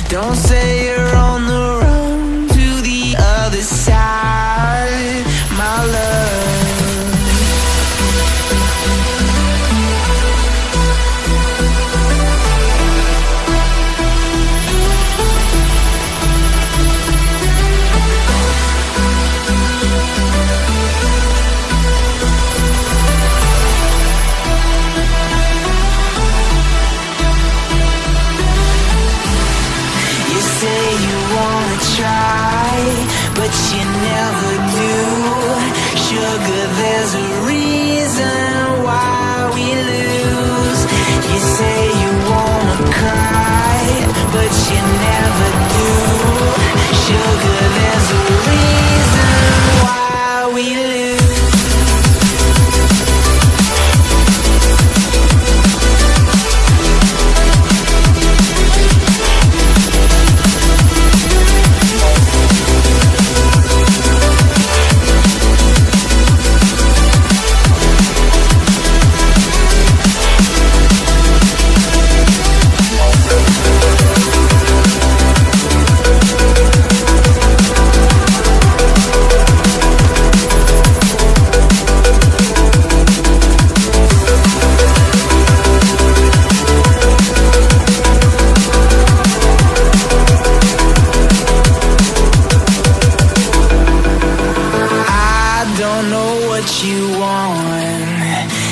Don't say you're on the run to the other side, my love. But you never do. Sugar, there's a reason why we lose. You say you wanna cry, but you never do. Sugar, there's a reason why we lose.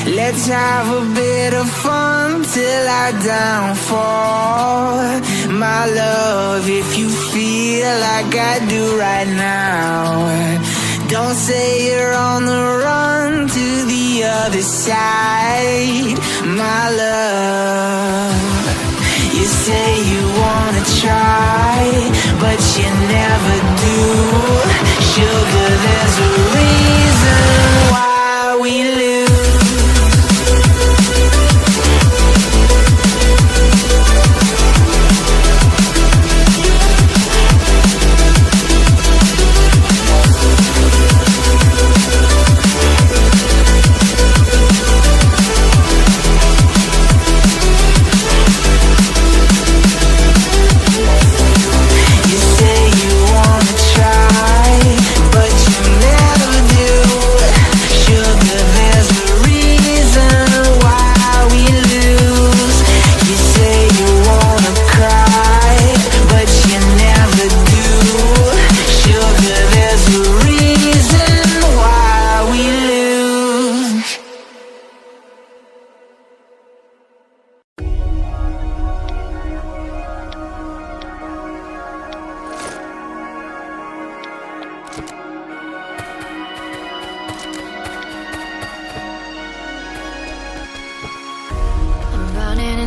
Let's have a bit of fun till I downfall, my love, if you feel like I do right now. Don't say you're on the run to the other side, my love. You say you wanna try, but you never do. Sugar, there's a reason why we lose.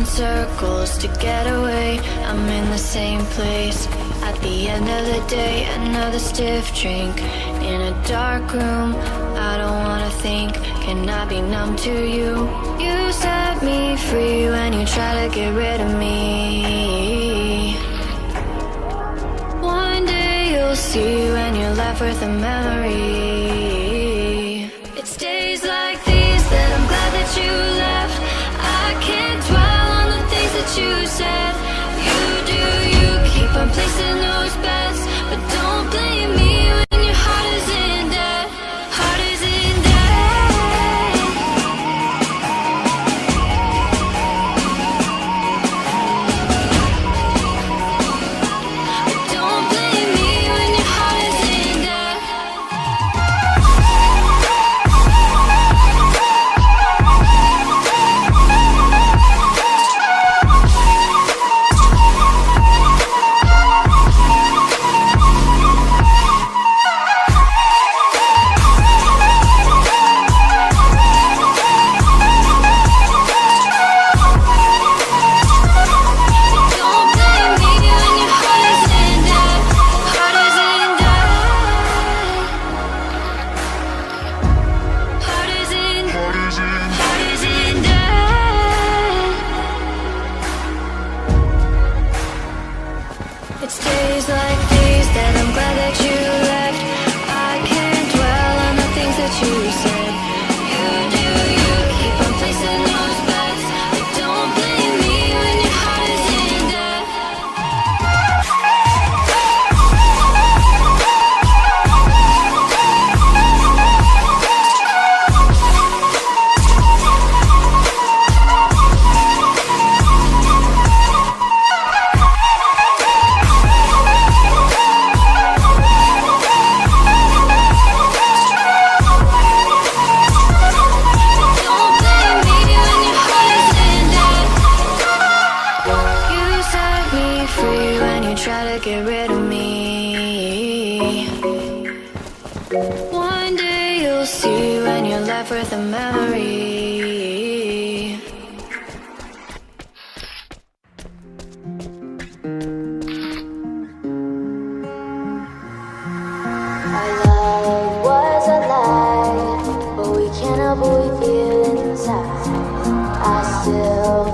Circles to get away, I'm in the same place. At the end of the day, another stiff drink in a dark room. I don't wanna think, can I be numb to you? You set me free when you try to get rid of me. One day you'll see when you're left with a memory. It's days like these that I'm glad that you left. I can't dwell that you said. You do you, keep on placing those bets, but don't blame me when your heart is in debt. Heart is in debt. But don't blame me when your heart is in debt. It's days like these that I'm glad that you left. I can't dwell on the things that you said. You do you, keep on placing those bets, but don't blame me when your heart is in debt. to get rid of me. One day you'll see when you're left with a memory. Our love was a lie, but we can't help what we feel inside. I still